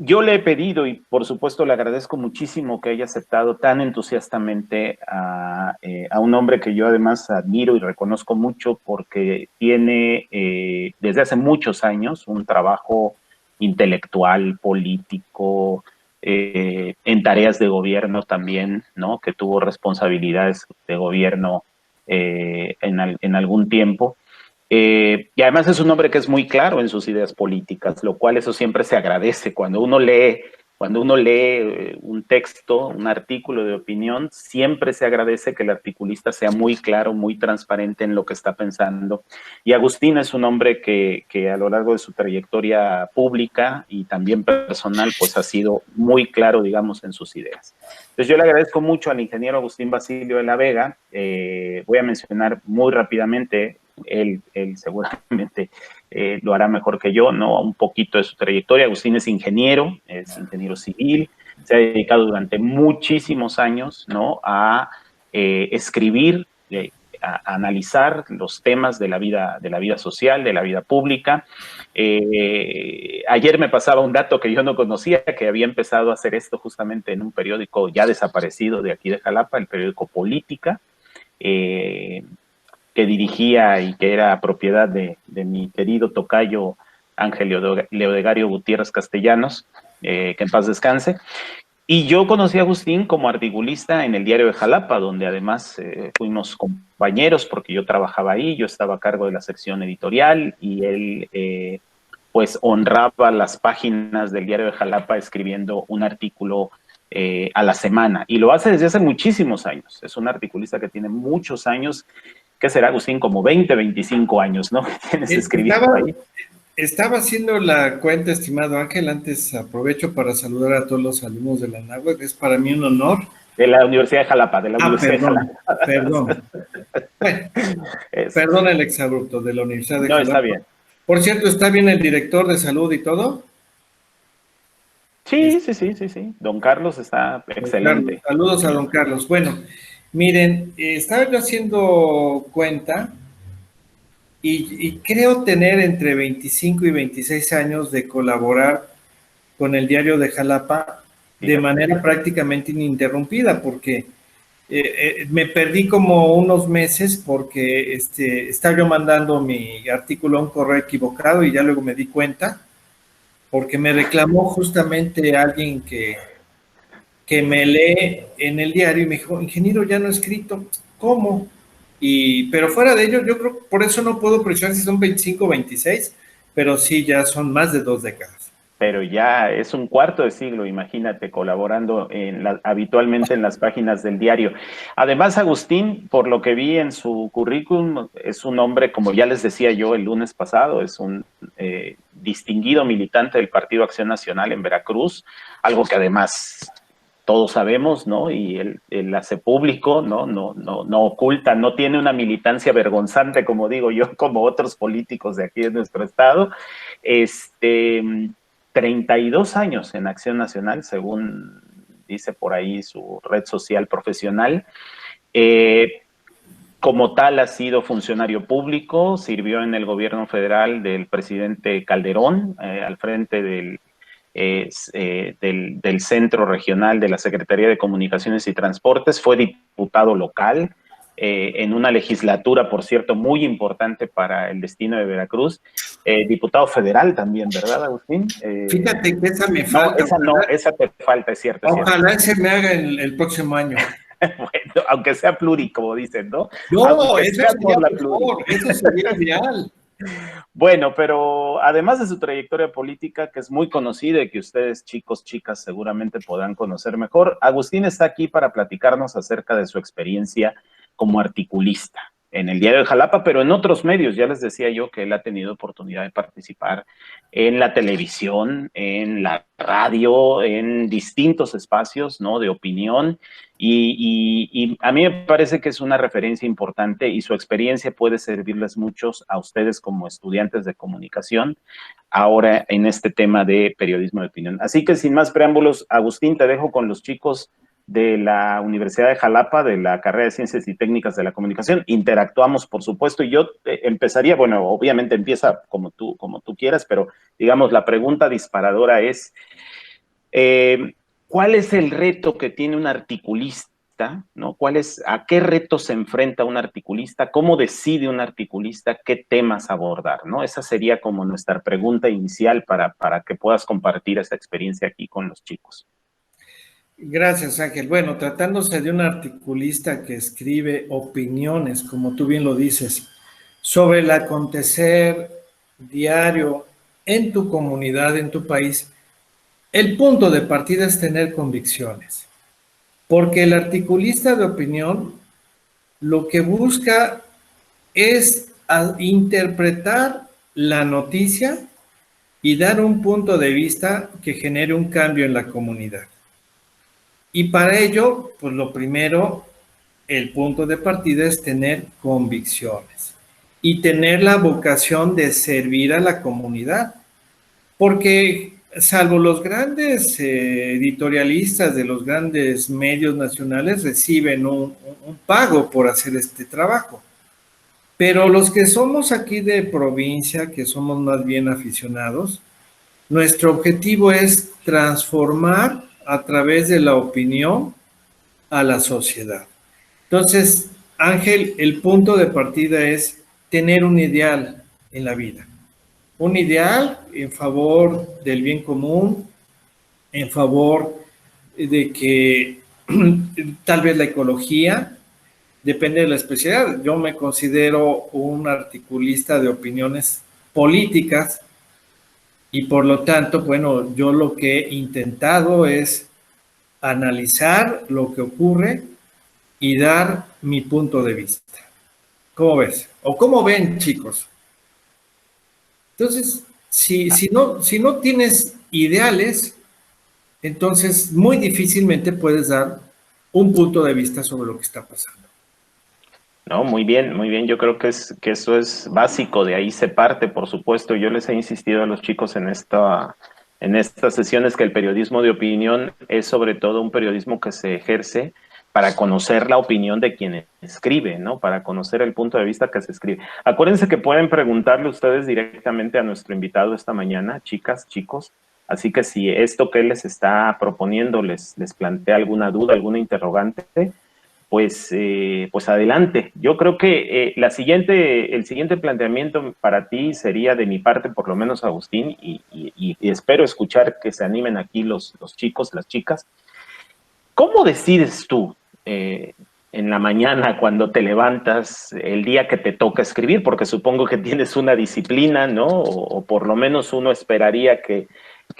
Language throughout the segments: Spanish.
yo le he pedido y por supuesto le agradezco muchísimo que haya aceptado tan entusiastamente a un hombre que yo además admiro y reconozco mucho porque tiene desde hace muchos años un trabajo intelectual, político, en tareas de gobierno también, ¿no? Que tuvo responsabilidades de gobierno en algún tiempo. Y además es un hombre que es muy claro en sus ideas políticas, lo cual eso siempre se agradece. Cuando uno lee un texto, un artículo de opinión, siempre se agradece que el articulista sea muy claro, muy transparente en lo que está pensando. Y Agustín es un hombre que a lo largo de su trayectoria pública y también personal, pues ha sido muy claro, digamos, en sus ideas. Entonces yo le agradezco mucho al ingeniero Agustín Basilio de la Vega. Voy a mencionar muy rápidamente. Él seguramente lo hará mejor que yo, ¿no? Un poquito de su trayectoria. Agustín es ingeniero civil, se ha dedicado durante muchísimos años, ¿no? A escribir, a analizar los temas de la vida social, de la vida pública. Ayer me pasaba un dato que yo no conocía, que había empezado a hacer esto justamente en un periódico ya desaparecido de aquí de Jalapa, el periódico Política, que dirigía y que era propiedad de mi querido tocayo Ángel Leodegario Gutiérrez Castellanos, que en paz descanse. Y yo conocí a Agustín como articulista en el Diario de Jalapa, donde además fuimos compañeros porque yo trabajaba ahí, yo estaba a cargo de la sección editorial y él pues honraba las páginas del Diario de Jalapa escribiendo un artículo a la semana. Y lo hace desde hace muchísimos años. Es un articulista que tiene muchos años. ¿Qué será, Agustín? Como 20, 25 años, ¿no? Tienes escribiendo ahí. Estaba haciendo la cuenta, estimado Ángel. Antes aprovecho para saludar a todos los alumnos de la NAHUAC. Es para mí un honor. De la Universidad de Jalapa, de la Universidad de Jalapa. Perdón. Bueno, perdón el exabrupto de la Universidad de No, Jalapa. está bien. Por cierto, ¿está bien el director de salud y todo? Sí. Don Carlos está excelente. Carlos, saludos a don Carlos. Bueno, miren, estaba yo haciendo cuenta y creo tener entre 25 y 26 años de colaborar con el Diario de Jalapa de manera prácticamente ininterrumpida, porque me perdí como unos meses porque estaba yo mandando mi artículo a un correo equivocado y ya luego me di cuenta, porque me reclamó justamente alguien que me lee en el diario y me dijo, ingeniero, ya no he escrito. ¿Cómo? Pero fuera de ello, yo creo, por eso no puedo precisar si son 25 o 26, pero sí, ya son más de 2 décadas. Pero ya es un cuarto de siglo, imagínate, colaborando habitualmente en las páginas del diario. Además, Agustín, por lo que vi en su currículum, es un hombre, como ya les decía yo el lunes pasado, es un distinguido militante del Partido Acción Nacional en Veracruz, algo que además todos sabemos, ¿no? Y él hace público, no oculta, no tiene una militancia vergonzante, como digo yo, como otros políticos de aquí de nuestro estado. 32 años en Acción Nacional, según dice por ahí su red social profesional. Como tal ha sido funcionario público, sirvió en el gobierno federal del presidente Calderón, al frente del Centro Regional de la Secretaría de Comunicaciones y Transportes, fue diputado local, en una legislatura, por cierto, muy importante para el destino de Veracruz, diputado federal también, ¿verdad, Agustín? Fíjate que esa me falta. Esa te falta, es cierto. Ojalá ese me haga el próximo año. Bueno, aunque sea pluri, como dicen, ¿no? No, eso sería mejor, eso sería ideal. Bueno, pero además de su trayectoria política, que es muy conocida y que ustedes, chicos, chicas, seguramente podrán conocer mejor, Agustín está aquí para platicarnos acerca de su experiencia como articulista en el Diario de Jalapa, pero en otros medios. Ya les decía yo que él ha tenido oportunidad de participar en la televisión, en la radio, en distintos espacios, ¿no? De opinión. Y a mí me parece que es una referencia importante y su experiencia puede servirles muchos a ustedes como estudiantes de comunicación ahora en este tema de periodismo de opinión. Así que sin más preámbulos, Agustín, te dejo con los chicos de la Universidad de Jalapa, de la carrera de Ciencias y Técnicas de la Comunicación. Interactuamos, por supuesto, y yo empezaría, bueno, obviamente empieza como tú quieras, pero digamos, la pregunta disparadora es, Eh, ¿Cuál es el reto que tiene un articulista? ¿No? ¿A qué reto se enfrenta un articulista? ¿Cómo decide un articulista qué temas abordar? ¿No? Esa sería como nuestra pregunta inicial para que puedas compartir esta experiencia aquí con los chicos. Gracias, Ángel. Bueno, tratándose de un articulista que escribe opiniones, como tú bien lo dices, sobre el acontecer diario en tu comunidad, en tu país, el punto de partida es tener convicciones, porque el articulista de opinión lo que busca es interpretar la noticia y dar un punto de vista que genere un cambio en la comunidad. Y para ello, pues lo primero, el punto de partida es tener convicciones y tener la vocación de servir a la comunidad. Porque salvo los grandes editorialistas de los grandes medios nacionales reciben un pago por hacer este trabajo. Pero los que somos aquí de provincia, que somos más bien aficionados, nuestro objetivo es transformar a través de la opinión a la sociedad. Entonces, Ángel, el punto de partida es tener un ideal en la vida. Un ideal en favor del bien común, en favor de que tal vez la ecología, depende de la especialidad. Yo me considero un articulista de opiniones políticas y por lo tanto, bueno, yo lo que he intentado es analizar lo que ocurre y dar mi punto de vista. ¿Cómo ves? ¿O cómo ven, chicos? Entonces, si no tienes ideales, entonces muy difícilmente puedes dar un punto de vista sobre lo que está pasando. No, muy bien, muy bien. Yo creo que eso es básico, de ahí se parte, por supuesto. Yo les he insistido a los chicos en estas sesiones que el periodismo de opinión es sobre todo un periodismo que se ejerce para conocer la opinión de quien escribe, ¿no? Para conocer el punto de vista que se escribe. Acuérdense que pueden preguntarle ustedes directamente a nuestro invitado esta mañana, chicas, chicos. Así que si esto que él les está proponiendo les plantea alguna duda, alguna interrogante, pues adelante. Yo creo que el siguiente planteamiento para ti sería de mi parte, por lo menos Agustín, y espero escuchar que se animen aquí los chicos, las chicas. ¿Cómo decides tú en la mañana cuando te levantas el día que te toca escribir? Porque supongo que tienes una disciplina, ¿no? O por lo menos uno esperaría que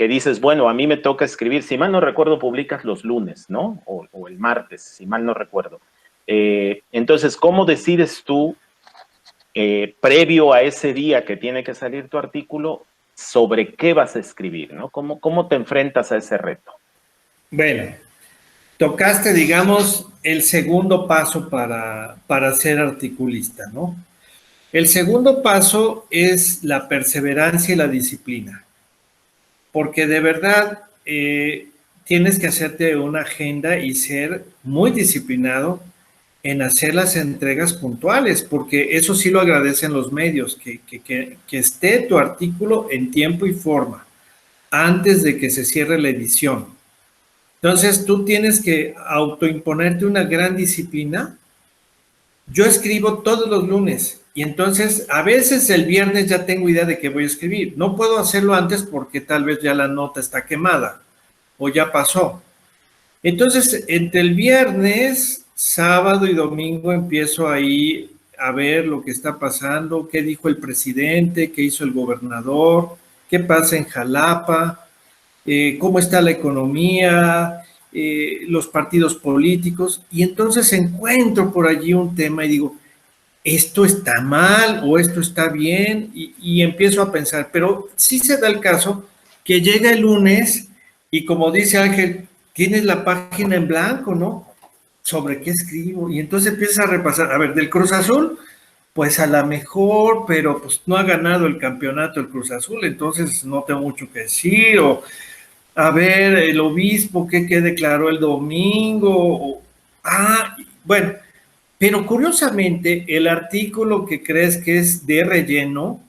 dices, bueno, a mí me toca escribir, si mal no recuerdo, publicas los lunes, ¿no? O el martes, si mal no recuerdo. Entonces, ¿cómo decides tú, previo a ese día que tiene que salir tu artículo, sobre qué vas a escribir, ¿no? ¿Cómo te enfrentas a ese reto? Bueno, tocaste, digamos, el segundo paso para ser articulista, ¿no? El segundo paso es la perseverancia y la disciplina, porque de verdad tienes que hacerte una agenda y ser muy disciplinado en hacer las entregas puntuales, porque eso sí lo agradecen los medios, que esté tu artículo en tiempo y forma antes de que se cierre la edición. Entonces tú tienes que autoimponerte una gran disciplina. Yo escribo todos los lunes y entonces a veces el viernes ya tengo idea de que voy a escribir. No puedo hacerlo antes porque tal vez ya la nota está quemada o ya pasó. Entonces, entre el viernes, sábado y domingo empiezo ahí a ver lo que está pasando, qué dijo el presidente, qué hizo el gobernador, qué pasa en Jalapa, cómo está la economía, los partidos políticos, y entonces encuentro por allí un tema y digo, esto está mal o esto está bien, y empiezo a pensar, pero sí se da el caso que llega el lunes y como dice Ángel, tienes la página en blanco, ¿no? ¿Sobre qué escribo? Y entonces empiezas a repasar, a ver, del Cruz Azul, pues a la mejor, pero pues no ha ganado el campeonato el Cruz Azul, entonces no tengo mucho que decir, o a ver, el obispo, ¿qué declaró el domingo? Bueno, pero curiosamente, el artículo que crees que es de relleno,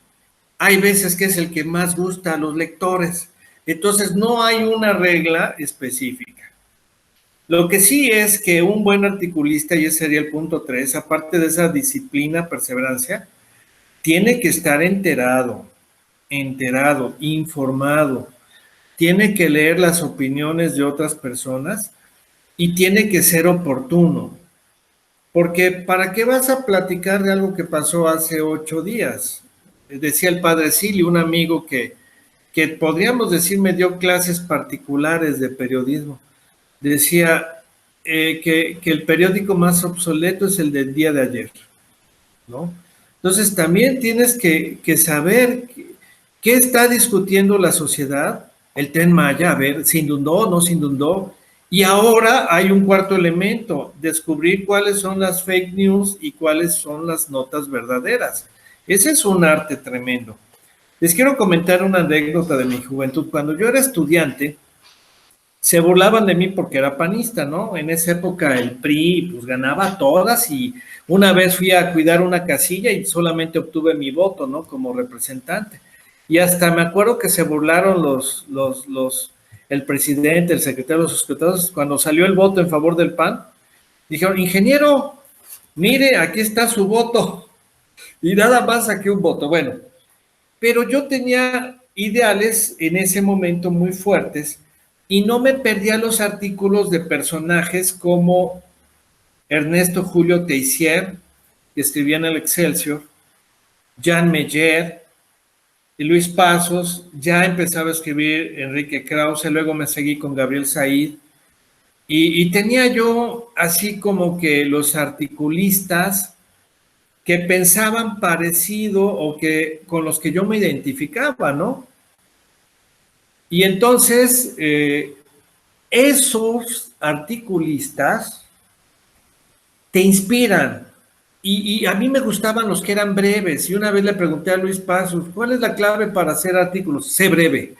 hay veces que es el que más gusta a los lectores. Entonces, no hay una regla específica. Lo que sí es que un buen articulista, y ese sería el punto 3, aparte de esa disciplina, perseverancia, tiene que estar enterado, informado, tiene que leer las opiniones de otras personas y tiene que ser oportuno. Porque ¿para qué vas a platicar de algo que pasó hace 8 días? Decía el padre Silio, un amigo que podríamos decir me dio clases particulares de periodismo. Decía que el periódico más obsoleto es el del día de ayer, ¿no? Entonces también tienes que saber qué está discutiendo la sociedad, el Tren Maya, a ver, ¿se inundó, no se inundó? Y ahora hay un cuarto elemento, descubrir cuáles son las fake news y cuáles son las notas verdaderas. Ese es un arte tremendo. Les quiero comentar una anécdota de mi juventud. Cuando yo era estudiante, se burlaban de mí porque era panista, ¿no? En esa época el PRI pues ganaba todas y una vez fui a cuidar una casilla y solamente obtuve mi voto, ¿no? Como representante. Y hasta me acuerdo que se burlaron el presidente, el secretario, los secretarios, cuando salió el voto en favor del PAN, dijeron, ingeniero, mire, aquí está su voto. Y nada más saqué un voto. Bueno, pero yo tenía ideales en ese momento muy fuertes y no me perdía los artículos de personajes como Ernesto Julio Teissier, que escribía en el Excelsior, Jan Meyer, y Luis Pasos, ya empezaba a escribir Enrique Krause, luego me seguí con Gabriel Said, y tenía yo así como que los articulistas que pensaban parecido o que con los que yo me identificaba, ¿no? Y entonces, esos articulistas te inspiran. Y a mí me gustaban los que eran breves. Y una vez le pregunté a Luis Pasos, ¿cuál es la clave para hacer artículos? Sé breve.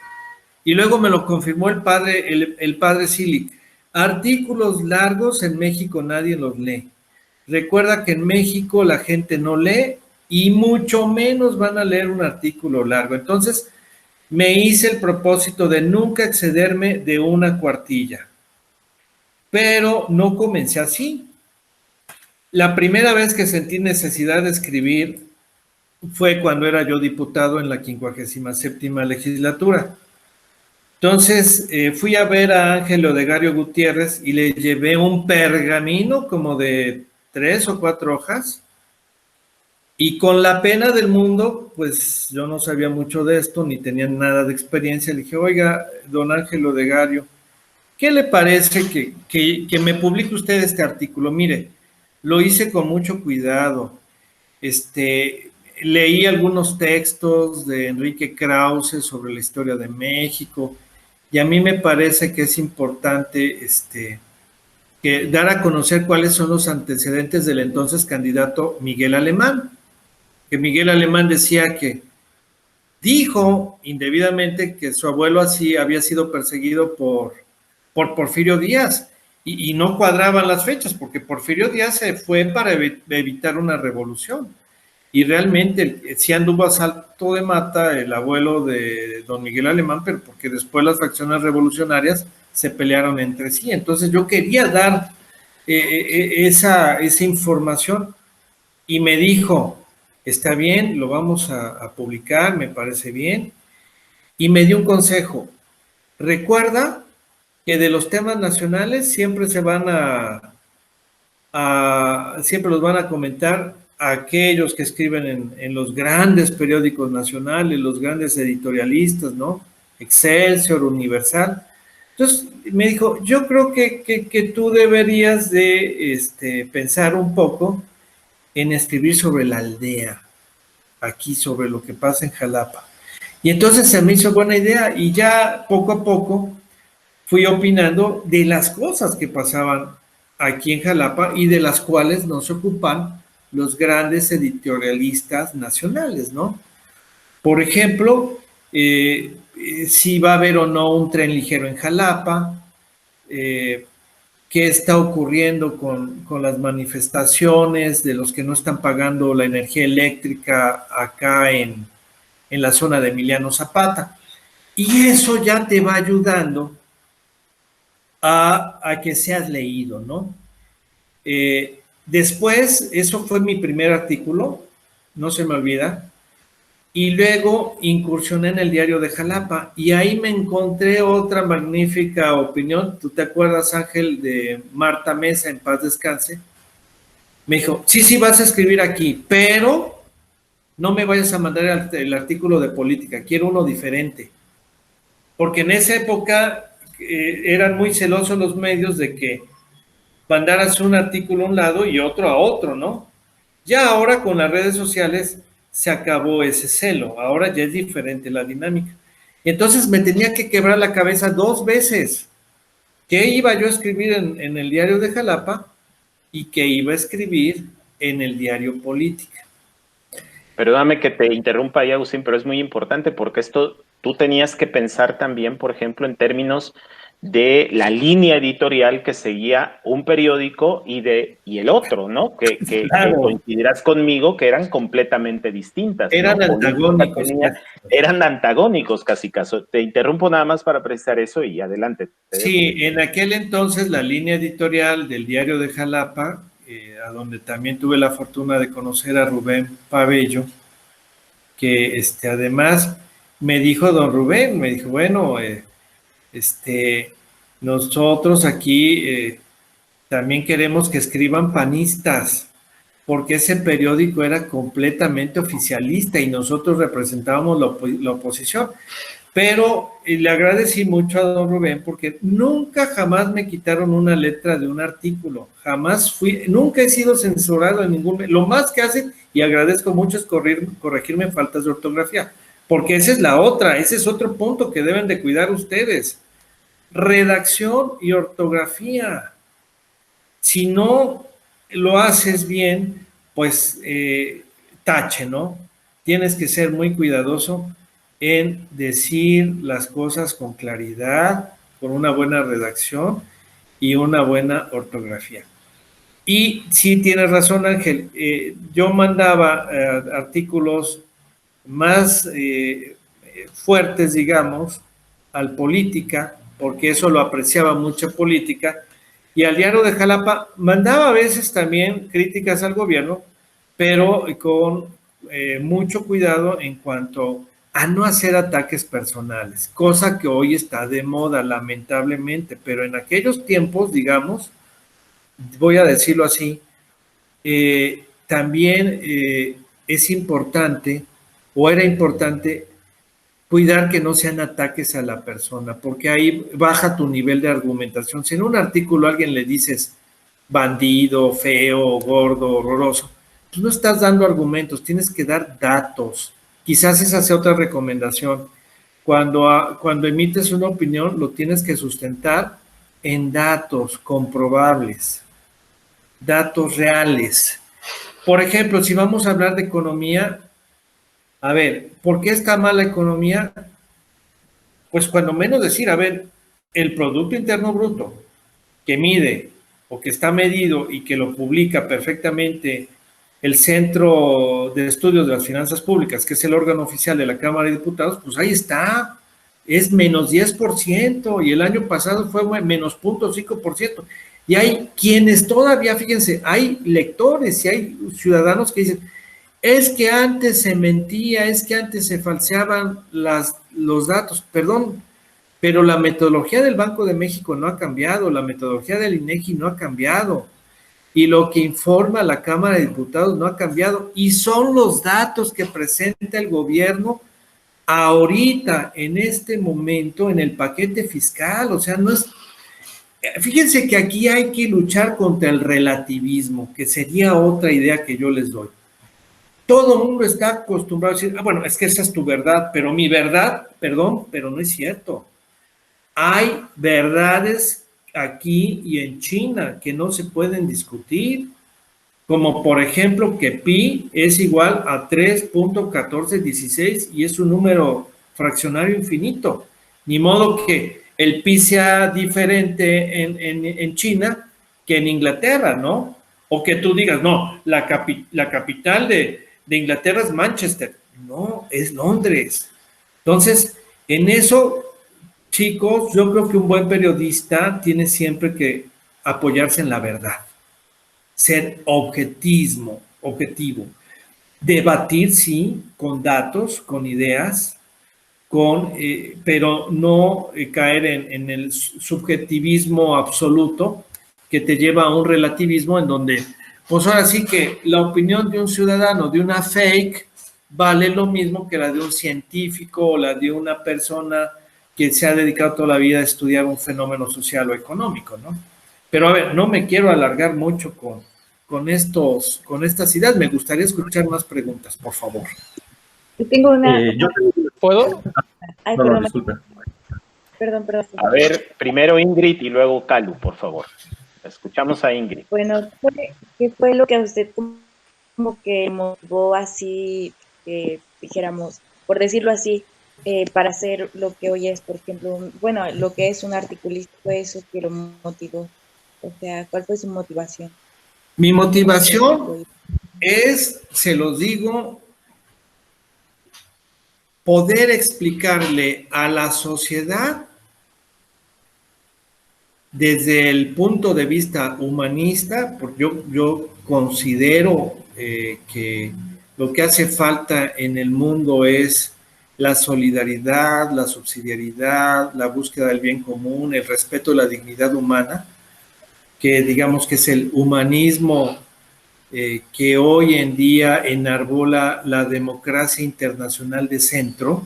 Y luego me lo confirmó el padre Silic. Artículos largos en México nadie los lee. Recuerda que en México la gente no lee y mucho menos van a leer un artículo largo. Entonces, me hice el propósito de nunca excederme de una cuartilla. Pero no comencé así. La primera vez que sentí necesidad de escribir fue cuando era yo diputado en la 57ª legislatura. Entonces fui a ver a Ángel Odegario Gutiérrez y le llevé un pergamino como de 3 o 4 hojas. Y con la pena del mundo, pues yo no sabía mucho de esto, ni tenía nada de experiencia. Le dije, oiga, don Ángel Odegario, ¿qué le parece que me publique usted este artículo? Mire, lo hice con mucho cuidado. Leí algunos textos de Enrique Krause sobre la historia de México, y a mí me parece que es importante que dar a conocer cuáles son los antecedentes del entonces candidato Miguel Alemán, que Miguel Alemán decía que dijo indebidamente que su abuelo así había sido perseguido por Porfirio Díaz, y no cuadraban las fechas, porque Porfirio Díaz se fue para evitar una revolución, y realmente sí anduvo a salto de mata el abuelo de don Miguel Alemán, pero porque después las facciones revolucionarias se pelearon entre sí. Entonces yo quería dar esa información, y me dijo, está bien, lo vamos a publicar, me parece bien, y me dio un consejo, recuerda que de los temas nacionales siempre siempre los van a comentar aquellos que escriben en los grandes periódicos nacionales, los grandes editorialistas, ¿no? Excelsior, Universal. Entonces me dijo, yo creo que tú deberías de pensar un poco en escribir sobre la aldea, aquí sobre lo que pasa en Jalapa. Y entonces se me hizo buena idea, y ya poco a poco fui opinando de las cosas que pasaban aquí en Jalapa y de las cuales nos ocupan los grandes editorialistas nacionales, ¿no? Por ejemplo, si va a haber o no un tren ligero en Jalapa, qué está ocurriendo con las manifestaciones de los que no están pagando la energía eléctrica acá en la zona de Emiliano Zapata. Y eso ya te va ayudando a que seas leído, ¿no? Después, eso fue mi primer artículo, no se me olvida, y luego incursioné en el diario de Jalapa y ahí me encontré otra magnífica opinión. ¿Tú te acuerdas, Ángel, de Marta Mesa, en paz descanse? Me dijo, sí, sí, vas a escribir aquí, pero no me vayas a mandar el artículo de política, quiero uno diferente. Porque en esa época eran muy celosos los medios de que mandaras un artículo a un lado y otro a otro, ¿no? Ya ahora con las redes sociales se acabó ese celo, ahora ya es diferente la dinámica. Entonces me tenía que quebrar la cabeza 2 veces. ¿Qué iba yo a escribir en el diario de Jalapa y qué iba a escribir en el diario Política? Perdóname que te interrumpa ahí, Agustín, pero es muy importante porque esto tú tenías que pensar también, por ejemplo, en términos de la línea editorial que seguía un periódico y el otro, ¿no? Que Claro, coincidirás conmigo que eran completamente distintas, eran ¿no? Política antagónicos. eran antagónicos casi caso. Te interrumpo nada más para precisar eso y adelante, te dejo Sí, seguir. en aquel entonces la línea editorial del diario de Jalapa, a donde también tuve la fortuna de conocer a Rubén Pabello, que además me dijo don Rubén, me dijo, bueno, este, nosotros aquí también queremos que escriban panistas, porque ese periódico era completamente oficialista y nosotros representábamos la oposición. Pero le agradecí mucho a don Rubén porque nunca jamás me quitaron una letra de un artículo, jamás nunca he sido censurado en lo más que hacen, y agradezco mucho, es corregirme faltas de ortografía, porque esa es la otra, ese es otro punto que deben de cuidar ustedes, redacción y ortografía. Si no lo haces bien, pues tache, ¿no? Tienes que ser muy cuidadoso en decir las cosas con claridad, con una buena redacción y una buena ortografía. Y sí tienes razón, Ángel, yo mandaba artículos más fuertes, digamos, al Política, porque eso lo apreciaba mucho Política, y al diario de Jalapa mandaba a veces también críticas al gobierno, pero con mucho cuidado en cuanto a no hacer ataques personales, cosa que hoy está de moda, lamentablemente, pero en aquellos tiempos, digamos, voy a decirlo así, también es importante o era importante cuidar que no sean ataques a la persona, porque ahí baja tu nivel de argumentación. Si en un artículo a alguien le dices bandido, feo, gordo, horroroso, pues no estás dando argumentos, tienes que dar datos. Quizás esa sea otra recomendación. Cuando emites una opinión, lo tienes que sustentar en datos comprobables, datos reales. Por ejemplo, si vamos a hablar de economía, a ver, ¿por qué está mal la economía? Pues cuando menos decir, a ver, el Producto Interno Bruto que mide o que está medido y que lo publica perfectamente el Centro de Estudios de las Finanzas Públicas, que es el órgano oficial de la Cámara de Diputados, pues ahí está, es menos 10% y el año pasado fue menos 0.5%. Y hay quienes todavía, fíjense, hay lectores y hay ciudadanos que dicen, es que antes se mentía, es que antes se falseaban los datos, perdón, pero la metodología del Banco de México no ha cambiado, la metodología del INEGI no ha cambiado, y lo que informa la Cámara de Diputados no ha cambiado, y son los datos que presenta el gobierno ahorita, en este momento, en el paquete fiscal. O sea, no es... Fíjense que aquí hay que luchar contra el relativismo, que sería otra idea que yo les doy. Todo el mundo está acostumbrado a decir, ah, bueno, es que esa es tu verdad, pero mi verdad, perdón, pero no es cierto. Hay verdades aquí y en China que no se pueden discutir, como por ejemplo que pi es igual a 3.1416 y es un número fraccionario infinito. Ni modo que el pi sea diferente en China que en Inglaterra, ¿no? O que tú digas, no, la capital de Inglaterra es Manchester. No, es Londres. Entonces, En eso, chicos, yo creo que un buen periodista tiene siempre que apoyarse en la verdad, ser objetivo, debatir, sí, con datos, con ideas, pero no caer en el subjetivismo absoluto que te lleva a un relativismo en donde, pues ahora sí que la opinión de un ciudadano, de una fake, vale lo mismo que la de un científico o la de una persona que se ha dedicado toda la vida a estudiar un fenómeno social o económico, ¿no? Pero a ver, no me quiero alargar mucho con estas ideas. Me gustaría escuchar más preguntas, por favor. Yo tengo una... ¿Puedo? Ay, No, perdón, disculpe. perdón. A ver, primero Ingrid y luego Calu, por favor. Escuchamos a Ingrid. Bueno, ¿qué fue lo que a usted como que motivó así, dijéramos, por decirlo así, para hacer lo que hoy es, por ejemplo, bueno, lo que es un articulista, fue eso que lo motivó? O sea, ¿cuál fue su motivación? Mi motivación es, se los digo, poder explicarle a la sociedad desde el punto de vista humanista, porque yo considero que lo que hace falta en el mundo es la solidaridad, la subsidiariedad, la búsqueda del bien común, el respeto de la dignidad humana, que digamos que es el humanismo que hoy en día enarbola la democracia internacional de centro.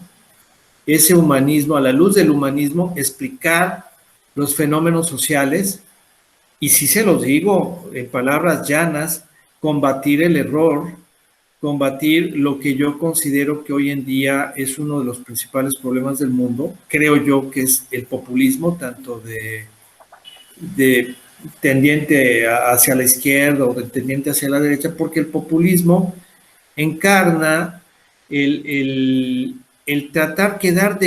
Ese humanismo, a la luz del humanismo, explicar los fenómenos sociales y, si se los digo en palabras llanas, combatir el error, combatir lo que yo considero que hoy en día es uno de los principales problemas del mundo. Creo yo que es el populismo, tanto de tendiente hacia la izquierda o de tendiente hacia la derecha, porque el populismo encarna el tratar quedar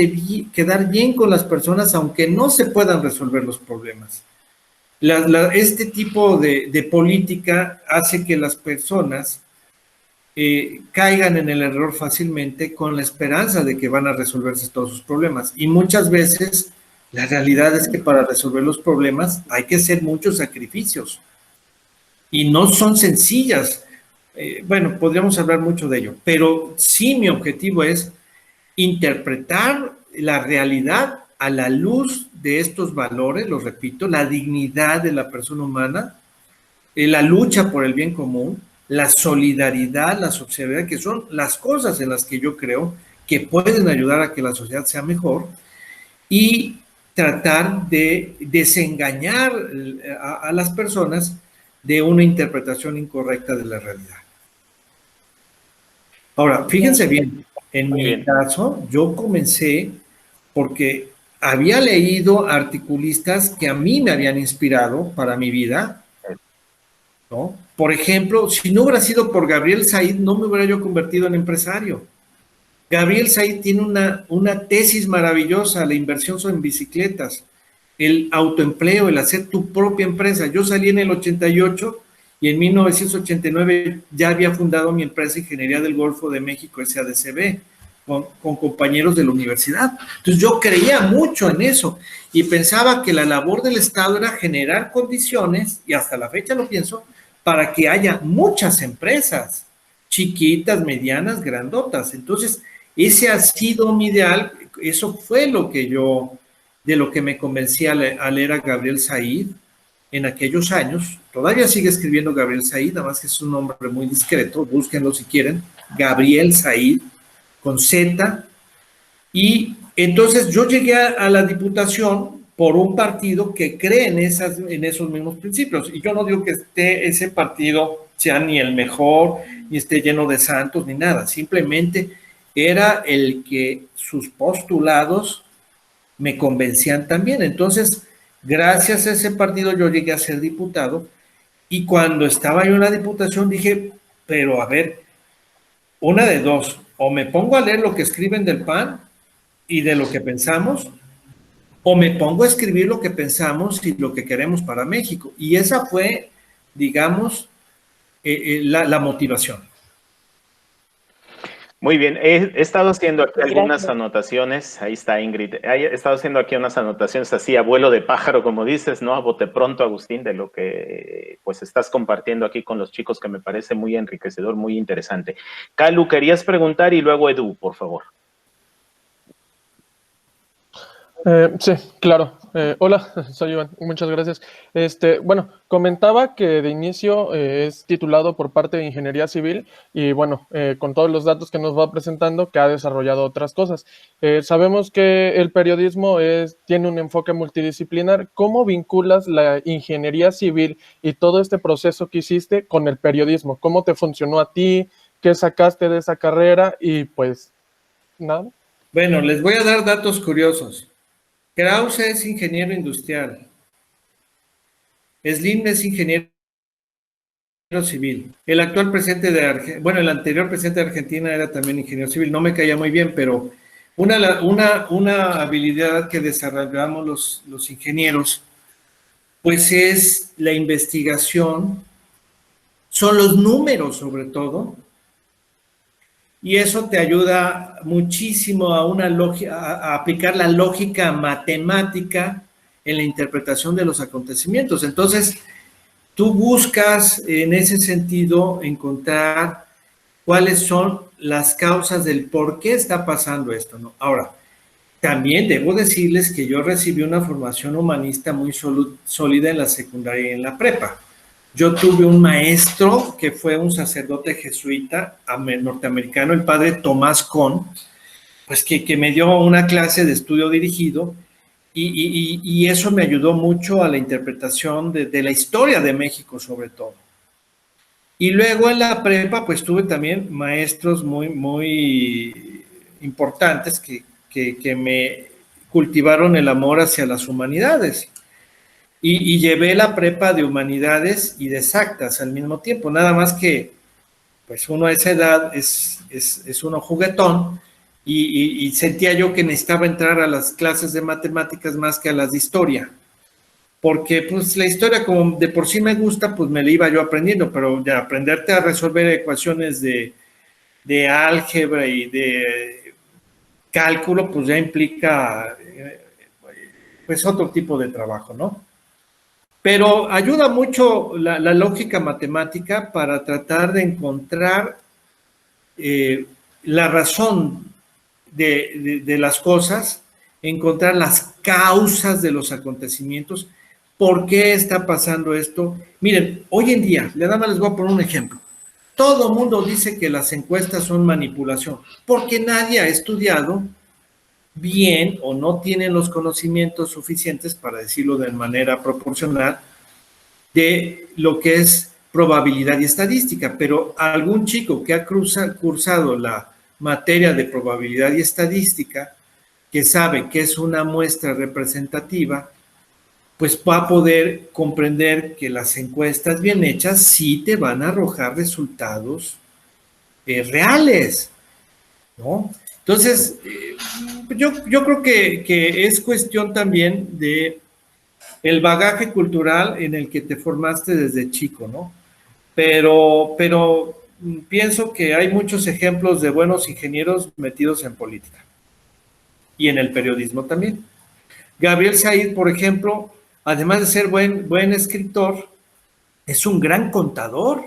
bien con las personas aunque no se puedan resolver los problemas. Este tipo de política hace que las personas caigan en el error fácilmente con la esperanza de que van a resolverse todos sus problemas. Y muchas veces la realidad es que para resolver los problemas hay que hacer muchos sacrificios y no son sencillas. Bueno, podríamos hablar mucho de ello, pero sí mi objetivo es interpretar la realidad a la luz de estos valores, los repito, la dignidad de la persona humana, la lucha por el bien común, la solidaridad, la subsidiariedad, que son las cosas en las que yo creo que pueden ayudar a que la sociedad sea mejor, y tratar de desengañar a las personas de una interpretación incorrecta de la realidad. Ahora, fíjense bien, en mi caso, yo comencé porque había leído articulistas que a mí me habían inspirado para mi vida, ¿no? Por ejemplo, si no hubiera sido por Gabriel Said, no me hubiera yo convertido en empresario. Gabriel Said tiene una tesis maravillosa, la inversión en bicicletas, el autoempleo, el hacer tu propia empresa. Yo salí en el 88 y en 1989 ya había fundado mi empresa Ingeniería del Golfo de México, SADCB, con compañeros de la universidad. Entonces yo creía mucho en eso y pensaba que la labor del Estado era generar condiciones, y hasta la fecha lo pienso, para que haya muchas empresas, chiquitas, medianas, grandotas. Entonces, ese ha sido mi ideal, eso fue de lo que me convencí al leer a Gabriel Said en aquellos años. Todavía sigue escribiendo Gabriel Said, nada más que es un nombre muy discreto, búsquenlo si quieren, Gabriel Said, con Z, y entonces yo llegué a la diputación por un partido que cree en esos mismos principios, y yo no digo que ese partido sea ni el mejor, ni esté lleno de santos, ni nada, simplemente era el que sus postulados me convencían también. Entonces, gracias a ese partido yo llegué a ser diputado, y cuando estaba yo en la diputación dije, pero a ver, una de dos, o me pongo a leer lo que escriben del PAN y de lo que pensamos, o me pongo a escribir lo que pensamos y lo que queremos para México. Y esa fue, digamos, la motivación. Muy bien, he estado haciendo aquí algunas Gracias. anotaciones, ahí está Ingrid, he estado haciendo aquí unas anotaciones así a vuelo de pájaro, como dices, ¿no? A bote pronto, Agustín, de lo que pues estás compartiendo aquí con los chicos, que me parece muy enriquecedor, muy interesante. Calu, querías preguntar y luego Edu, por favor. Sí, claro. Hola, soy Iván. Muchas gracias. Bueno, comentaba que de inicio es titulado por parte de Ingeniería Civil y bueno, con todos los datos que nos va presentando, que ha desarrollado otras cosas. Sabemos que el periodismo tiene un enfoque multidisciplinar. ¿Cómo vinculas la Ingeniería Civil y todo este proceso que hiciste con el periodismo? ¿Cómo te funcionó a ti? ¿Qué sacaste de esa carrera? Y pues, nada. Bueno, les voy a dar datos curiosos. Krause es ingeniero industrial. Slim es ingeniero civil. El actual presidente de Argentina, bueno, el anterior presidente de Argentina era también ingeniero civil. No me caía muy bien, pero una habilidad que desarrollamos los ingenieros, pues es la investigación, son los números sobre todo, y eso te ayuda muchísimo a aplicar la lógica matemática en la interpretación de los acontecimientos. Entonces, tú buscas en ese sentido encontrar cuáles son las causas del por qué está pasando esto, ¿no? Ahora, también debo decirles que yo recibí una formación humanista muy sólida en la secundaria y en la prepa. Yo tuve un maestro que fue un sacerdote jesuita norteamericano, el padre Tomás Cohn, pues que me dio una clase de estudio dirigido y eso me ayudó mucho a la interpretación de la historia de México sobre todo. Y luego en la prepa, pues tuve también maestros muy importantes que me cultivaron el amor hacia las humanidades. Y llevé la prepa de humanidades y de exactas al mismo tiempo, nada más que, pues uno a esa edad es uno juguetón y sentía yo que necesitaba entrar a las clases de matemáticas más que a las de historia. Porque pues la historia como de por sí me gusta, pues me la iba yo aprendiendo, pero de aprenderte a resolver ecuaciones de álgebra y de cálculo, pues ya implica pues otro tipo de trabajo, ¿no? Pero ayuda mucho la lógica matemática para tratar de encontrar la razón de las cosas, encontrar las causas de los acontecimientos, por qué está pasando esto. Miren, hoy en día, nada más les voy a poner un ejemplo. Todo el mundo dice que las encuestas son manipulación, porque nadie ha estudiado bien o no tienen los conocimientos suficientes, para decirlo de manera proporcional, de lo que es probabilidad y estadística. Pero algún chico que ha cursado la materia de probabilidad y estadística, que sabe que es una muestra representativa, pues va a poder comprender que las encuestas bien hechas sí te van a arrojar resultados reales, ¿no? Entonces, yo creo que es cuestión también de el bagaje cultural en el que te formaste desde chico, ¿no? Pero pienso que hay muchos ejemplos de buenos ingenieros metidos en política y en el periodismo también. Gabriel Said, por ejemplo, además de ser buen escritor, es un gran contador.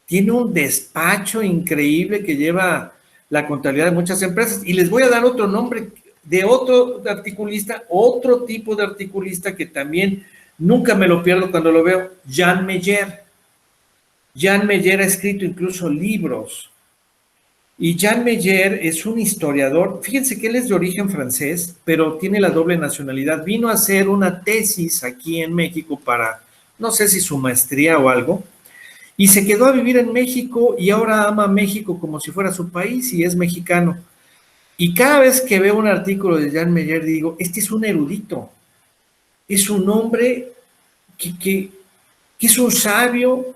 Tiene un despacho increíble que lleva la contabilidad de muchas empresas. Y les voy a dar otro nombre de otro articulista, otro tipo de articulista que también nunca me lo pierdo cuando lo veo, Jan Meyer. Jan Meyer ha escrito incluso libros. Y Jan Meyer es un historiador, fíjense que él es de origen francés, pero tiene la doble nacionalidad. Vino a hacer una tesis aquí en México para, no sé si su maestría o algo, y se quedó a vivir en México y ahora ama México como si fuera su país y es mexicano. Y cada vez que veo un artículo de Jan Meyer digo, este es un erudito, es un hombre que es un sabio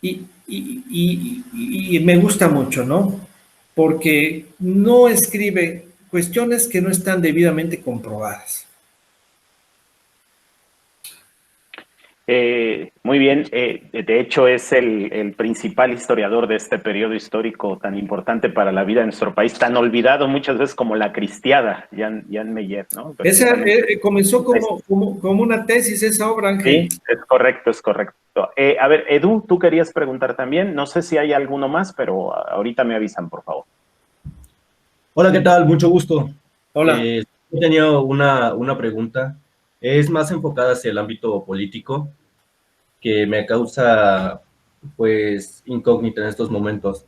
y me gusta mucho, ¿no? Porque no escribe cuestiones que no están debidamente comprobadas. Muy bien, de hecho es el principal historiador de este periodo histórico tan importante para la vida de nuestro país, tan olvidado muchas veces como la Cristiada, Jan Meyer, ¿no? Esa comenzó como una tesis esa obra, Ángel. Sí, es correcto, es correcto. A ver, Edu, tú querías preguntar también, no sé si hay alguno más, pero ahorita me avisan, por favor. Hola, ¿qué tal? Mucho gusto. Hola. Yo tenía una pregunta, es más enfocada hacia el ámbito político, que me causa, pues, incógnita en estos momentos.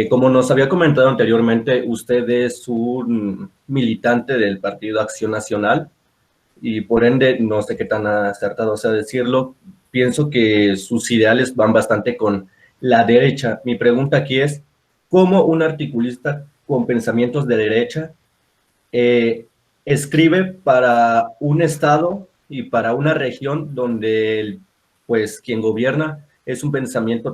Como nos había comentado anteriormente, usted es un militante del Partido Acción Nacional y por ende, no sé qué tan acertado sea decirlo, pienso que sus ideales van bastante con la derecha. Mi pregunta aquí es, ¿cómo un articulista con pensamientos de derecha escribe para un estado y para una región donde pues quien gobierna es un pensamiento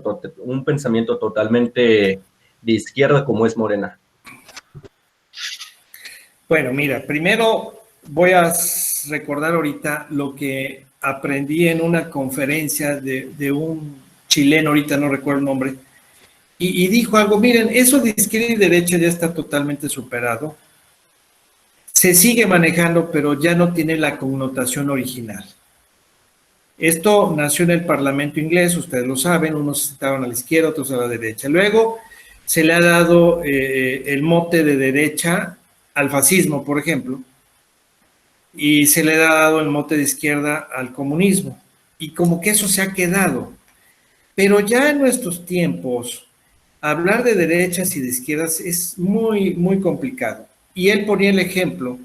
totalmente de izquierda como es Morena? Bueno, mira, primero voy a recordar ahorita lo que aprendí en una conferencia de un chileno, ahorita no recuerdo el nombre, y dijo algo, miren, eso de izquierda y derecha ya está totalmente superado, se sigue manejando, pero ya no tiene la connotación original. Esto nació en el Parlamento inglés, ustedes lo saben, unos estaban a la izquierda, otros a la derecha. Luego se le ha dado el mote de derecha al fascismo, por ejemplo, y se le ha dado el mote de izquierda al comunismo. Y como que eso se ha quedado. Pero ya en nuestros tiempos, hablar de derechas y de izquierdas es muy, muy complicado. Y él ponía el ejemplo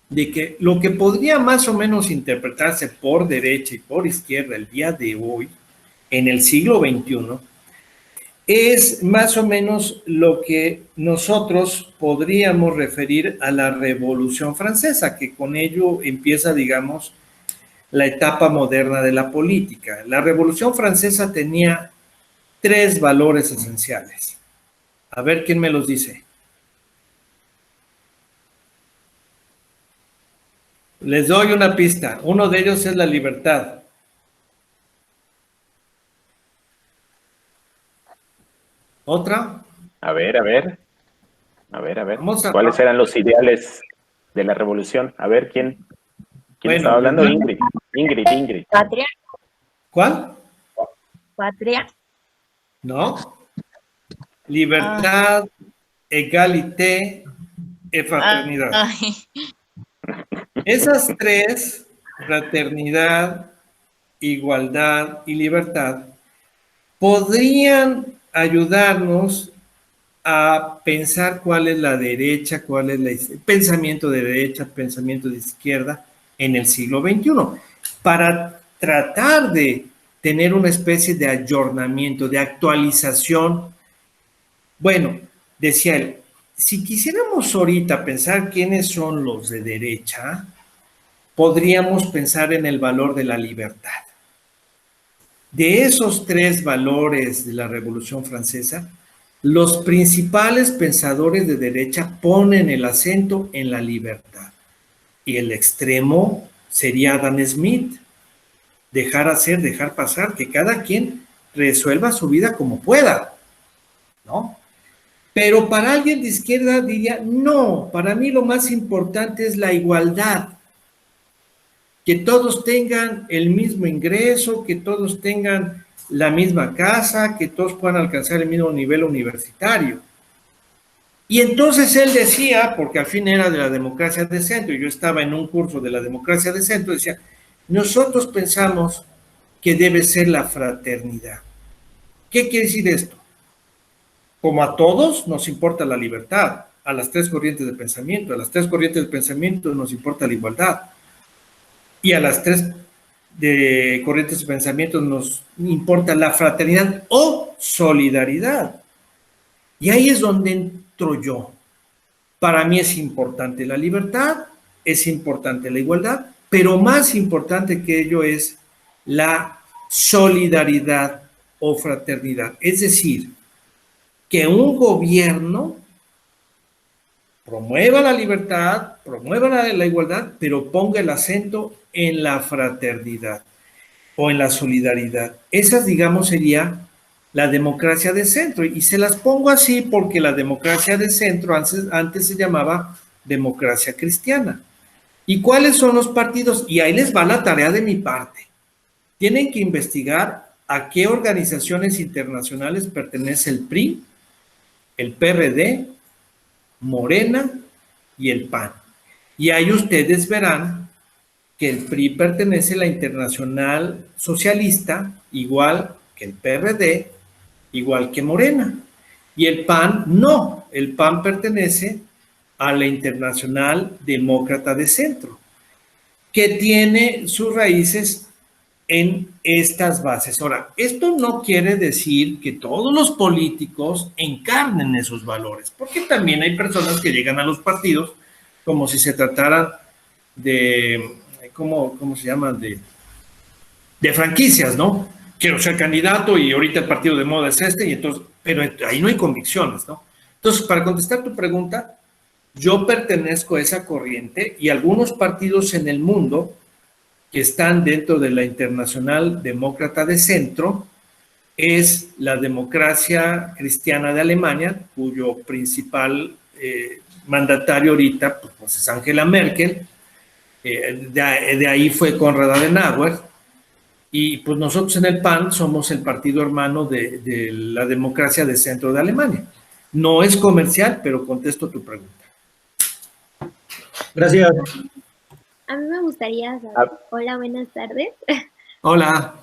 de que lo que podría más o menos interpretarse por derecha y por izquierda el día de hoy, en el siglo XXI, es más o menos lo que nosotros podríamos referir a la Revolución Francesa, que con ello empieza, digamos, la etapa moderna de la política. La Revolución Francesa tenía 3 valores esenciales. A ver quién me los dice. Les doy una pista. Uno de ellos es la libertad. ¿Otra? A ver, a ver. A ver, a ver. ¿Cuáles eran los ideales de la revolución? A ver, ¿quién bueno, estaba hablando? Ingrid. Patria. ¿Cuál? Patria. No. Libertad, egalité y fraternidad. Esas 3, fraternidad, igualdad y libertad, podrían ayudarnos a pensar cuál es la derecha, cuál es el pensamiento de derecha, pensamiento de izquierda en el siglo XXI, para tratar de tener una especie de ayornamiento, de actualización. Bueno, decía él, si quisiéramos ahorita pensar quiénes son los de derecha, podríamos pensar en el valor de la libertad. De esos 3 valores de la Revolución Francesa, los principales pensadores de derecha ponen el acento en la libertad. Y el extremo sería Adam Smith. Dejar hacer, dejar pasar, que cada quien resuelva su vida como pueda, ¿no? Pero para alguien de izquierda diría, no, para mí lo más importante es la igualdad. Que todos tengan el mismo ingreso, que todos tengan la misma casa, que todos puedan alcanzar el mismo nivel universitario. Y entonces él decía, porque al fin era de la democracia de centro, y yo estaba en un curso de la democracia de centro, decía, nosotros pensamos que debe ser la fraternidad. ¿Qué quiere decir esto? Como a todos nos importa la libertad, a las 3 corrientes de pensamiento, a las 3 corrientes de pensamiento nos importa la igualdad, y a las 3 de corrientes de pensamiento nos importa la fraternidad o solidaridad. Y ahí es donde entro yo. Para mí es importante la libertad, es importante la igualdad, pero más importante que ello es la solidaridad o fraternidad. Es decir, que un gobierno promueva la libertad, promueva la igualdad, pero ponga el acento en la fraternidad. o en la solidaridad. Esa, digamos, sería la democracia de centro. Y se las pongo así porque la democracia de centro antes se llamaba democracia cristiana. ¿Y cuáles son los partidos? Y ahí les va la tarea de mi parte. Tienen que investigar a qué organizaciones internacionales pertenece el PRI, el PRD, Morena y el PAN. Y ahí ustedes verán que el PRI pertenece a la Internacional Socialista, igual que el PRD, igual que Morena. Y el PAN no, el PAN pertenece a la Internacional Demócrata de Centro, que tiene sus raíces en estas bases. Ahora, esto no quiere decir que todos los políticos encarnen esos valores, porque también hay personas que llegan a los partidos como si se trataran de, ¿cómo se llama? De franquicias, ¿no? Quiero ser candidato y ahorita el partido de moda es este, y entonces, pero ahí no hay convicciones, ¿no? Entonces, para contestar tu pregunta, yo pertenezco a esa corriente y algunos partidos en el mundo que están dentro de la Internacional Demócrata de Centro es la Democracia Cristiana de Alemania, cuyo principal mandatario ahorita pues es Angela Merkel, de ahí fue Konrad Adenauer, y pues nosotros en el PAN somos el partido hermano de la Democracia de Centro de Alemania. No es comercial, pero contesto tu pregunta. Gracias. A mí me gustaría saber, hola, buenas tardes. Hola.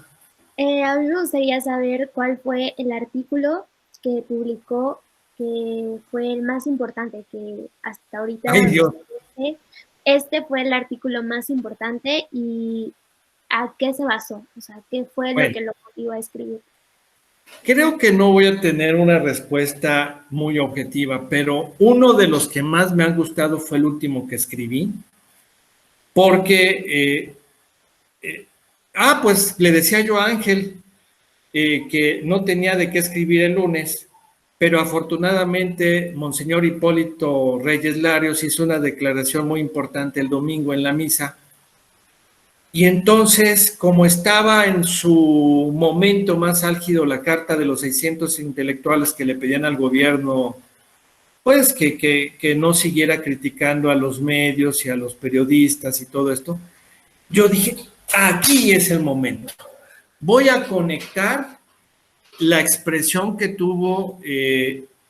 A mí me gustaría saber cuál fue el artículo que publicó que fue el más importante, que hasta ahorita... ¡Ay, Dios! Este fue el artículo más importante y ¿a qué se basó? O sea, ¿qué fue lo que lo motivó a escribir? Creo que no voy a tener una respuesta muy objetiva, pero uno de los que más me han gustado fue el último que escribí, porque, pues le decía yo a Ángel que no tenía de qué escribir el lunes, pero afortunadamente Monseñor Hipólito Reyes Larios hizo una declaración muy importante el domingo en la misa. Y entonces, como estaba en su momento más álgido la carta de los 600 intelectuales que le pedían al gobierno, pues que no siguiera criticando a los medios y a los periodistas y todo esto, yo dije, aquí es el momento. Voy a conectar la expresión que tuvo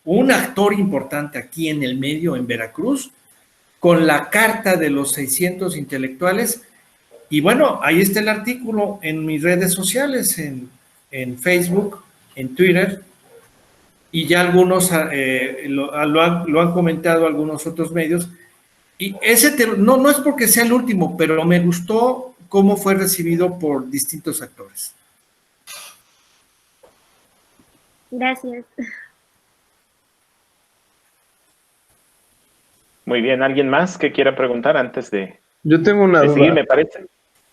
un actor importante aquí en el medio, en Veracruz, con la carta de los 600 intelectuales. Y bueno, ahí está el artículo en mis redes sociales, en Facebook, en Twitter, y ya algunos lo han comentado algunos otros medios. Y ese tema, no es porque sea el último, pero me gustó cómo fue recibido por distintos actores. Gracias. Muy bien, ¿alguien más que quiera preguntar antes de... Yo tengo una duda. Sí, me parece.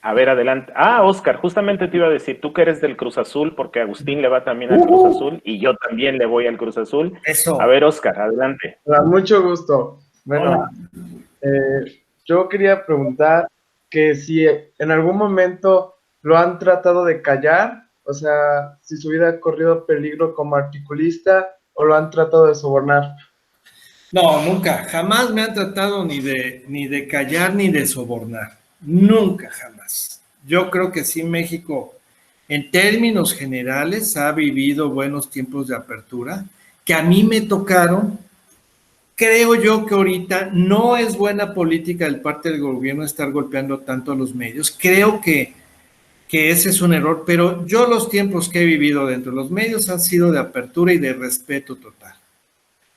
A ver, adelante. Óscar, justamente te iba a decir, tú que eres del Cruz Azul, porque Agustín le va también al Cruz Azul y yo también le voy al Cruz Azul. Eso. A ver, Óscar, adelante. Mucho gusto. Bueno, yo quería preguntar que si en algún momento lo han tratado de callar, o sea, si su vida ha corrido peligro como articulista o lo han tratado de sobornar. No, nunca, jamás me han tratado ni de callar ni de sobornar. Nunca, jamás. Yo creo que sí, México, en términos generales, ha vivido buenos tiempos de apertura, que a mí me tocaron. Creo yo que ahorita no es buena política del parte del gobierno estar golpeando tanto a los medios. Creo que ese es un error, pero yo los tiempos que he vivido dentro de los medios han sido de apertura y de respeto total.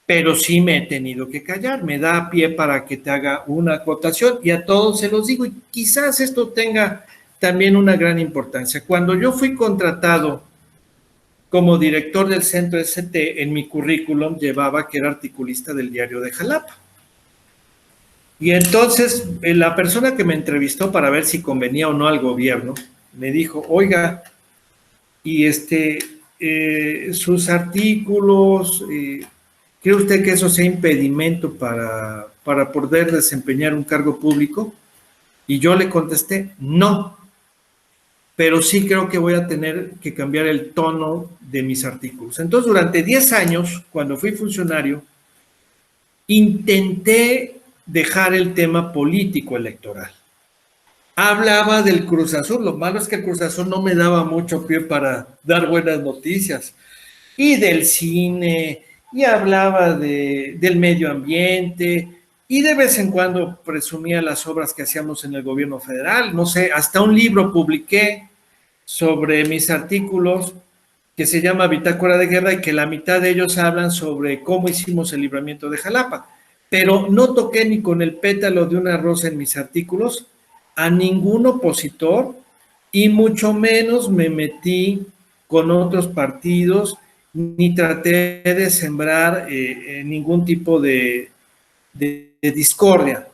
Pero sí me he tenido que callar, me da pie para que te haga una acotación y a todos se los digo, y quizás esto tenga también una gran importancia. Cuando yo fui contratado como director del Centro ST, en mi currículum llevaba que era articulista del Diario de Jalapa. Y entonces la persona que me entrevistó para ver si convenía o no al gobierno, me dijo, oiga, y sus artículos... ¿cree usted que eso sea impedimento para poder desempeñar un cargo público? Y yo le contesté, no. pero sí creo que voy a tener que cambiar el tono de mis artículos. Entonces, durante 10 años, cuando fui funcionario, intenté dejar el tema político electoral. Hablaba del Cruz Azul, lo malo es que el Cruz Azul no me daba mucho pie para dar buenas noticias, y del cine, y hablaba del medio ambiente, y de vez en cuando presumía las obras que hacíamos en el gobierno federal, no sé, hasta un libro publiqué sobre mis artículos que se llama Bitácora de Guerra y que la mitad de ellos hablan sobre cómo hicimos el libramiento de Jalapa, pero no toqué ni con el pétalo de una rosa en mis artículos a ningún opositor y mucho menos me metí con otros partidos ni traté de sembrar ningún tipo de discordia.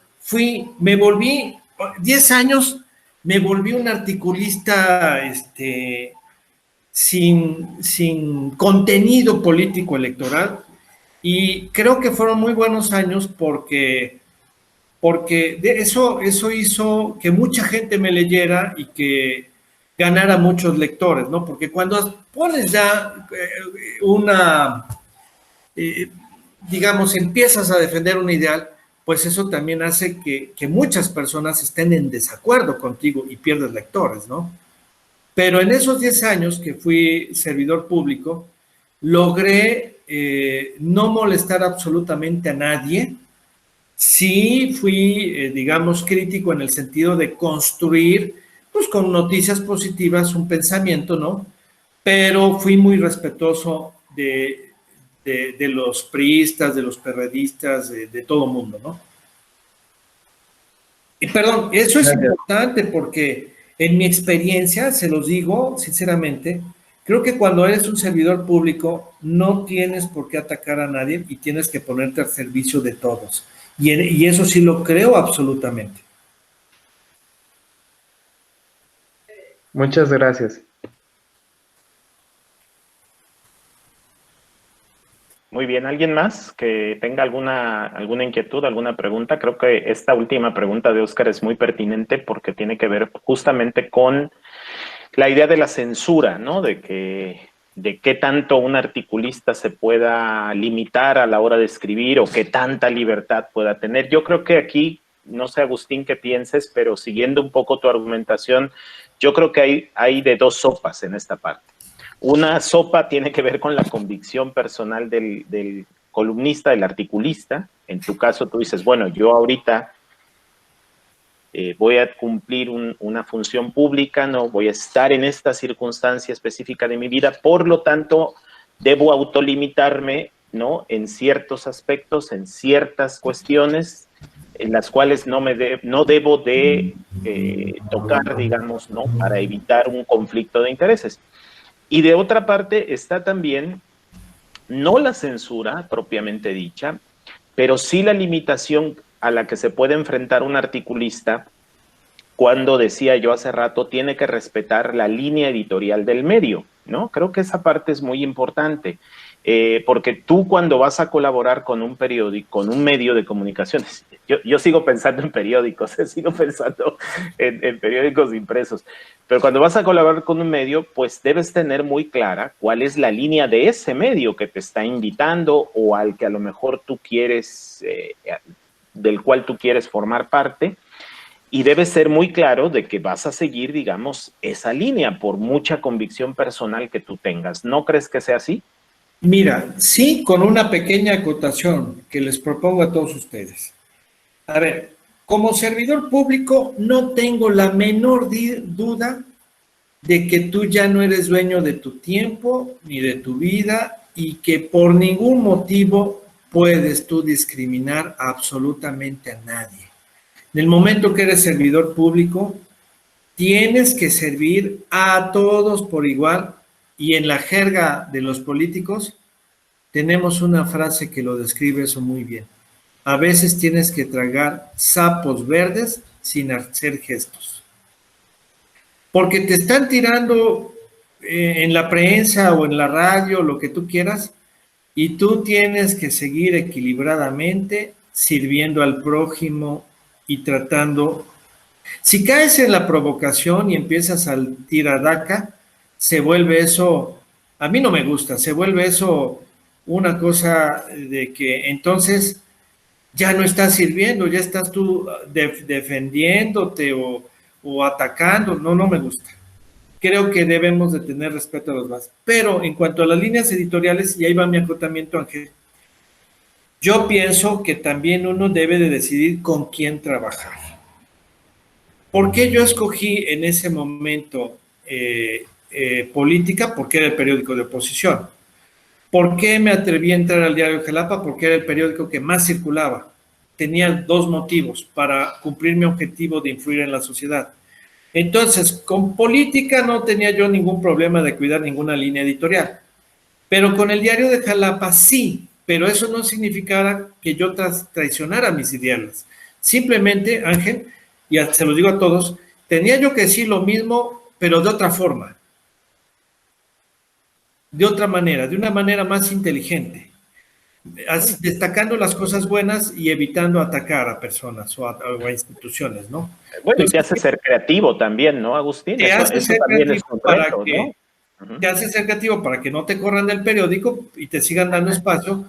Me volví, 10 años, me volví un articulista sin contenido político electoral y creo que fueron muy buenos años porque eso hizo que mucha gente me leyera y que ganara muchos lectores, ¿no? Porque cuando pones ya digamos, empiezas a defender un ideal, pues eso también hace que muchas personas estén en desacuerdo contigo y pierdes lectores, ¿no? Pero en esos 10 años que fui servidor público, logré no molestar absolutamente a nadie. Sí fui, digamos, crítico en el sentido de construir, pues con noticias positivas, un pensamiento, ¿no? Pero fui muy respetuoso de los priistas, de los perredistas, de todo mundo, ¿no? Y perdón, eso es importante porque en mi experiencia, se los digo sinceramente, creo que cuando eres un servidor público no tienes por qué atacar a nadie y tienes que ponerte al servicio de todos. Y eso sí lo creo absolutamente. Muchas gracias. Muy bien, ¿alguien más que tenga alguna inquietud, alguna pregunta? Creo que esta última pregunta de Óscar es muy pertinente porque tiene que ver justamente con la idea de la censura, ¿no? De qué tanto un articulista se pueda limitar a la hora de escribir o qué tanta libertad pueda tener. Yo creo que aquí, no sé, Agustín, qué pienses, pero siguiendo un poco tu argumentación, yo creo que hay de dos sopas en esta parte. Una sopa tiene que ver con la convicción personal del columnista, del articulista. En tu caso, tú dices, bueno, yo ahorita voy a cumplir una función pública, no voy a estar en esta circunstancia específica de mi vida, por lo tanto, debo autolimitarme, ¿no? En ciertos aspectos, en ciertas cuestiones, en las cuales no debo de tocar, digamos, ¿no? Para evitar un conflicto de intereses. Y de otra parte está también, no la censura propiamente dicha, pero sí la limitación a la que se puede enfrentar un articulista cuando, decía yo hace rato, tiene que respetar la línea editorial del medio, ¿no? Creo que esa parte es muy importante, porque tú cuando vas a colaborar con un periódico, con un medio de comunicaciones, yo sigo pensando en periódicos, sigo pensando en periódicos impresos, pero cuando vas a colaborar con un medio, pues debes tener muy clara cuál es la línea de ese medio que te está invitando o al que a lo mejor tú quieres, del cual tú quieres formar parte, y debes ser muy claro de que vas a seguir, digamos, esa línea por mucha convicción personal que tú tengas. ¿No crees que sea así? Mira, sí, con una pequeña acotación que les propongo a todos ustedes. A ver, como servidor público no tengo la menor duda de que tú ya no eres dueño de tu tiempo ni de tu vida y que por ningún motivo puedes tú discriminar absolutamente a nadie. En el momento que eres servidor público, tienes que servir a todos por igual y en la jerga de los políticos tenemos una frase que lo describe eso muy bien. A veces tienes que tragar sapos verdes sin hacer gestos. Porque te están tirando en la prensa o en la radio, lo que tú quieras, y tú tienes que seguir equilibradamente sirviendo al prójimo y tratando Si caes en la provocación y empiezas al tiradaca, se vuelve eso, a mí no me gusta, se vuelve eso una cosa de que entonces ya no estás sirviendo, ya estás tú defendiéndote o atacando, no me gusta. Creo que debemos de tener respeto a los demás. Pero en cuanto a las líneas editoriales, y ahí va mi acotamiento, Ángel, yo pienso que también uno debe de decidir con quién trabajar. ¿Por qué yo escogí en ese momento política? Porque era el periódico de oposición. ¿Por qué me atreví a entrar al diario Jalapa? Porque era el periódico que más circulaba. Tenía 2 motivos para cumplir mi objetivo de influir en la sociedad. Entonces, con política no tenía yo ningún problema de cuidar ninguna línea editorial. Pero con el diario de Jalapa sí, pero eso no significara que yo traicionara mis ideales. Simplemente, Ángel, y se lo digo a todos, tenía yo que decir lo mismo, pero de otra forma. De otra manera, de una manera más inteligente, destacando las cosas buenas y evitando atacar a personas o a instituciones, ¿no? Bueno, te hace ser creativo también, ¿no, Agustín? Te hace ser creativo para que, ¿no? Te hace ser creativo para que no te corran del periódico y te sigan dando espacio,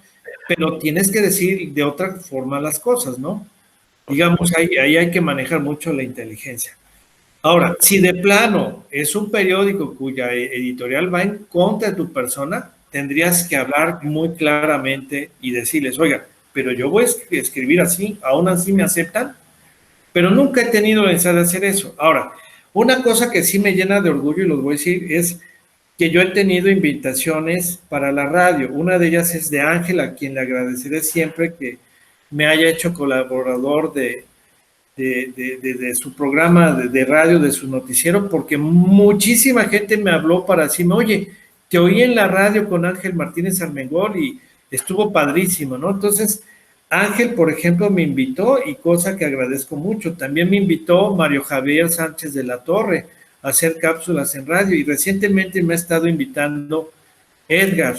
pero tienes que decir de otra forma las cosas, ¿no? Digamos, ahí hay que manejar mucho la inteligencia. Ahora, si de plano es un periódico cuya editorial va en contra de tu persona, tendrías que hablar muy claramente y decirles, oiga, pero yo voy a escribir así, aún así me aceptan, pero nunca he tenido la necesidad de hacer eso. Ahora, una cosa que sí me llena de orgullo, y los voy a decir, es que yo he tenido invitaciones para la radio. Una de ellas es de Ángel, a quien le agradeceré siempre que me haya hecho colaborador de su programa de radio, de su noticiero, porque muchísima gente me habló para decirme, oye, te oí en la radio con Ángel Martínez Armengol y estuvo padrísimo, ¿no? Entonces, Ángel, por ejemplo, me invitó y cosa que agradezco mucho. También me invitó Mario Javier Sánchez de la Torre a hacer cápsulas en radio y recientemente me ha estado invitando Edgar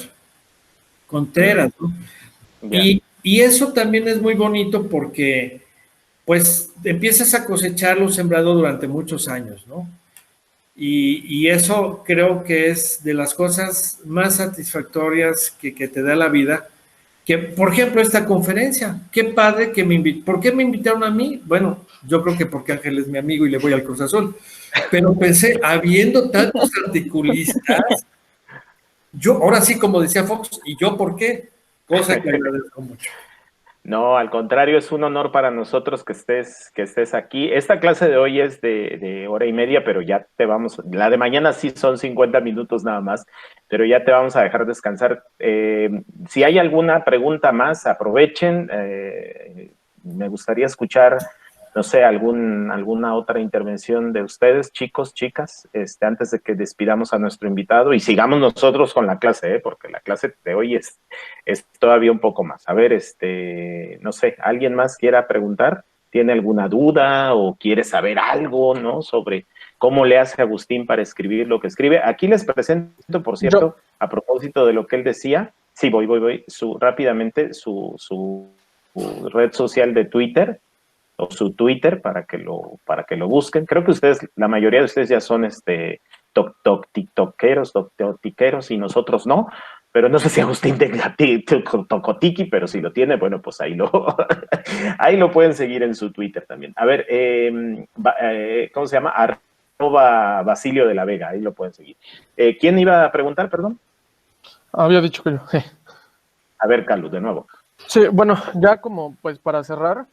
Contreras, ¿no? Yeah. Y eso también es muy bonito porque pues empiezas a cosechar lo sembrado durante muchos años, ¿no? Y eso creo que es de las cosas más satisfactorias que te da la vida. Que, por ejemplo, esta conferencia, qué padre que me invitaron. ¿Por qué me invitaron a mí? Bueno, yo creo que porque Ángel es mi amigo y le voy al Cruz Azul. Pero pensé, habiendo tantos articulistas, yo, ahora sí, como decía Fox, ¿y yo por qué? Cosa que agradezco mucho. No, al contrario, es un honor para nosotros que estés aquí. Esta clase de hoy es de hora y media, pero ya te vamos, la de mañana sí son 50 minutos nada más, pero ya te vamos a dejar descansar. Si hay alguna pregunta más, aprovechen. Me gustaría escuchar, no sé, alguna otra intervención de ustedes, chicos, chicas, antes de que despidamos a nuestro invitado y sigamos nosotros con la clase, porque la clase de hoy es todavía un poco más. A ver, no sé, ¿alguien más quiera preguntar? ¿Tiene alguna duda o quiere saber algo, no? Sobre cómo le hace Agustín para escribir lo que escribe. Aquí les presento, por cierto, a propósito de lo que él decía. Sí, voy, rápidamente, su red social de Twitter, o su Twitter para que lo busquen. Creo que ustedes, la mayoría de ustedes ya son tiktokeros y nosotros no, pero no sé si Agustín tenga tocotiki, pero si lo tiene, bueno, pues ahí lo pueden seguir en su Twitter también. A ver, ¿cómo se llama? @Basilio de la Vega, ahí lo pueden seguir. ¿Quién iba a preguntar, perdón? Había dicho que yo. A ver, Carlos, de nuevo. Sí, bueno, ya como pues para cerrar,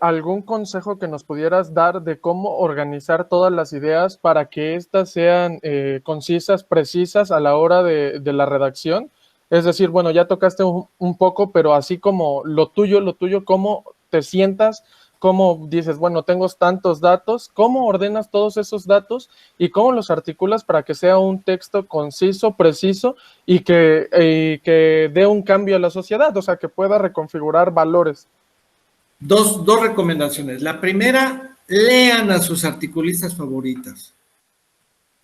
¿algún consejo que nos pudieras dar de cómo organizar todas las ideas para que éstas sean concisas, precisas a la hora de la redacción? Es decir, bueno, ya tocaste un poco, pero así como lo tuyo, ¿cómo te sientas? ¿Cómo dices, bueno, tengo tantos datos? ¿Cómo ordenas todos esos datos y cómo los articulas para que sea un texto conciso, preciso y que dé un cambio a la sociedad? O sea, que pueda reconfigurar valores. Dos recomendaciones. La primera, lean a sus articulistas favoritas.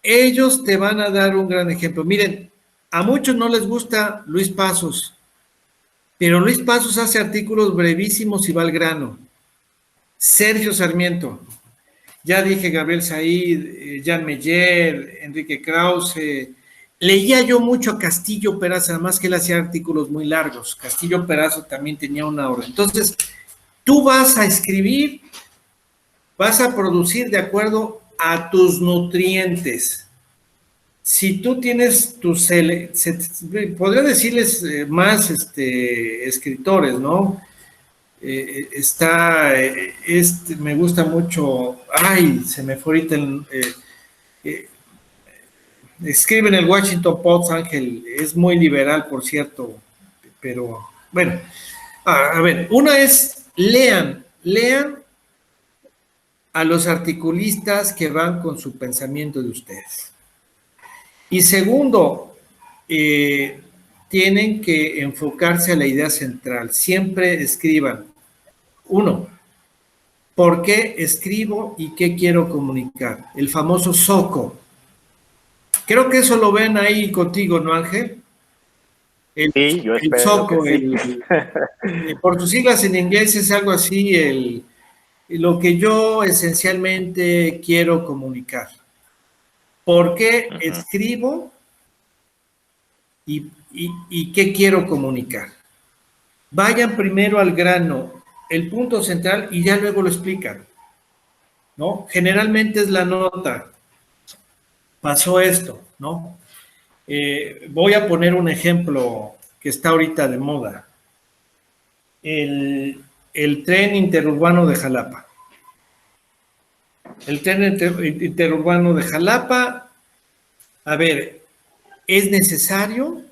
Ellos te van a dar un gran ejemplo. Miren, a muchos no les gusta Luis Pasos, pero Luis Pasos hace artículos brevísimos y va al grano. Sergio Sarmiento. Ya dije Gabriel Said, Jan Meyer, Enrique Krause. Leía yo mucho a Castillo Peraza, además que él hacía artículos muy largos. Castillo Peraza también tenía una obra. Entonces, tú vas a escribir, vas a producir de acuerdo a tus nutrientes. Si tú tienes tus, podría decirles más escritores, ¿no? Me gusta mucho, ay, se me fue ahorita escribe en el Washington Post, Ángel, es muy liberal, por cierto, pero bueno, a ver, una es, lean a los articulistas que van con su pensamiento de ustedes. Y segundo, tienen que enfocarse a la idea central. Siempre escriban. Uno, ¿por qué escribo y qué quiero comunicar? El famoso SOCO. Creo que eso lo ven ahí contigo, ¿no, Ángel? Sí, yo espero el SOCO, que sí. Por sus siglas en inglés es algo así, lo que yo esencialmente quiero comunicar. ¿Por qué escribo y qué quiero comunicar? Vayan primero al grano, el punto central, y ya luego lo explican, ¿no? Generalmente es la nota. Pasó esto, ¿no? Voy a poner un ejemplo que está ahorita de moda. El tren interurbano de Jalapa. El tren interurbano de Jalapa, a ver, ¿es necesario?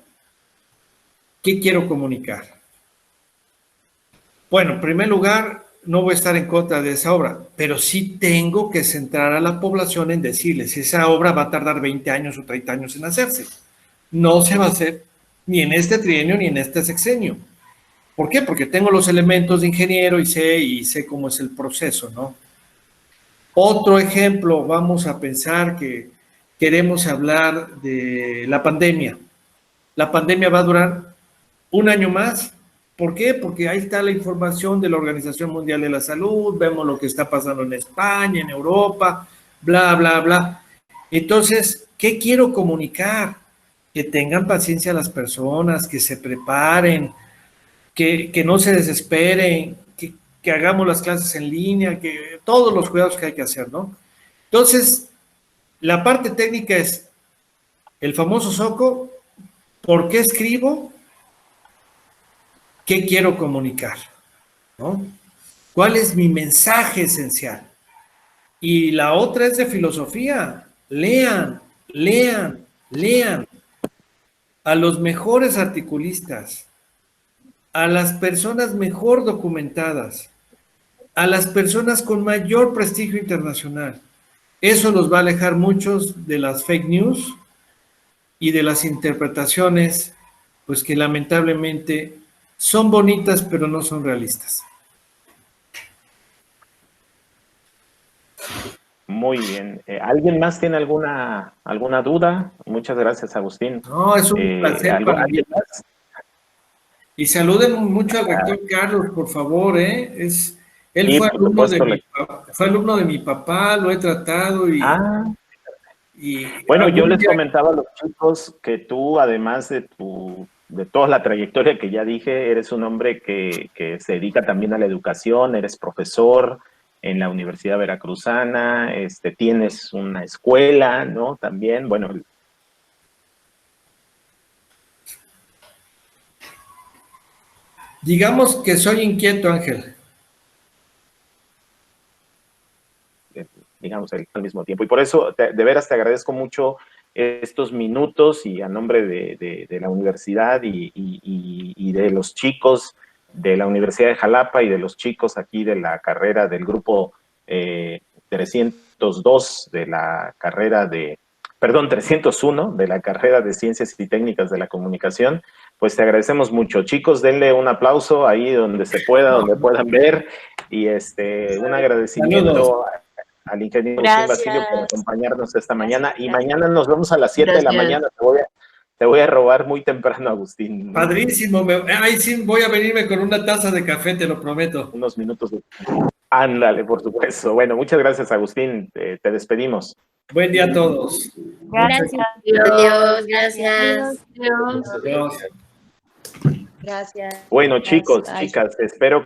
¿Qué quiero comunicar? Bueno, en primer lugar, no voy a estar en contra de esa obra, pero sí tengo que centrar a la población en decirles, esa obra va a tardar 20 años o 30 años en hacerse. No se va a hacer ni en este trienio ni en este sexenio. ¿Por qué? Porque tengo los elementos de ingeniero y sé cómo es el proceso, ¿no? Otro ejemplo, vamos a pensar que queremos hablar de la pandemia. La pandemia va a durar un año más. ¿Por qué? Porque ahí está la información de la Organización Mundial de la Salud, vemos lo que está pasando en España, en Europa, bla, bla, bla. Entonces, ¿qué quiero comunicar? Que tengan paciencia las personas, que se preparen, que no se desesperen, que hagamos las clases en línea, que todos los cuidados que hay que hacer, ¿no? Entonces, la parte técnica es el famoso SOCO, ¿por qué escribo? ¿Qué quiero comunicar? ¿No? ¿Cuál es mi mensaje esencial? Y la otra es de filosofía. Lean a los mejores articulistas, a las personas mejor documentadas, a las personas con mayor prestigio internacional. Eso los va a alejar muchos de las fake news y de las interpretaciones, pues que lamentablemente son bonitas, pero no son realistas. Muy bien. ¿Alguien más tiene alguna duda? Muchas gracias, Agustín. No, es un placer para mí. Y saluden mucho al rector Carlos, por favor, ¿eh? Él sí, fue alumno de mi papá, lo he tratado y... bueno, yo les comentaba a los chicos que tú, además de toda la trayectoria que ya dije, eres un hombre que se dedica también a la educación, eres profesor en la Universidad Veracruzana, tienes una escuela, ¿no? También, bueno. Digamos que soy inquieto, Ángel. Digamos, al mismo tiempo. Y por eso, de veras, te agradezco mucho estos minutos y a nombre de la universidad y de los chicos de la Universidad de Jalapa y de los chicos aquí de la carrera del grupo 302 de la carrera 301 de la carrera de Ciencias y Técnicas de la Comunicación, pues te agradecemos mucho. Chicos, denle un aplauso ahí donde se pueda, donde puedan ver, y un agradecimiento. Saludos al ingeniero Basilio por acompañarnos esta mañana. Y mañana nos vemos a las 7 de la mañana. Te voy a robar muy temprano, Agustín. Padrísimo. Ay, sí, voy a venirme con una taza de café, te lo prometo. Unos minutos. Ándale, por supuesto. Bueno, muchas gracias, Agustín. Te despedimos. Buen día a todos. Gracias. Adiós, gracias. Adiós. Gracias. Bueno, chicos, Bye. chicas, espero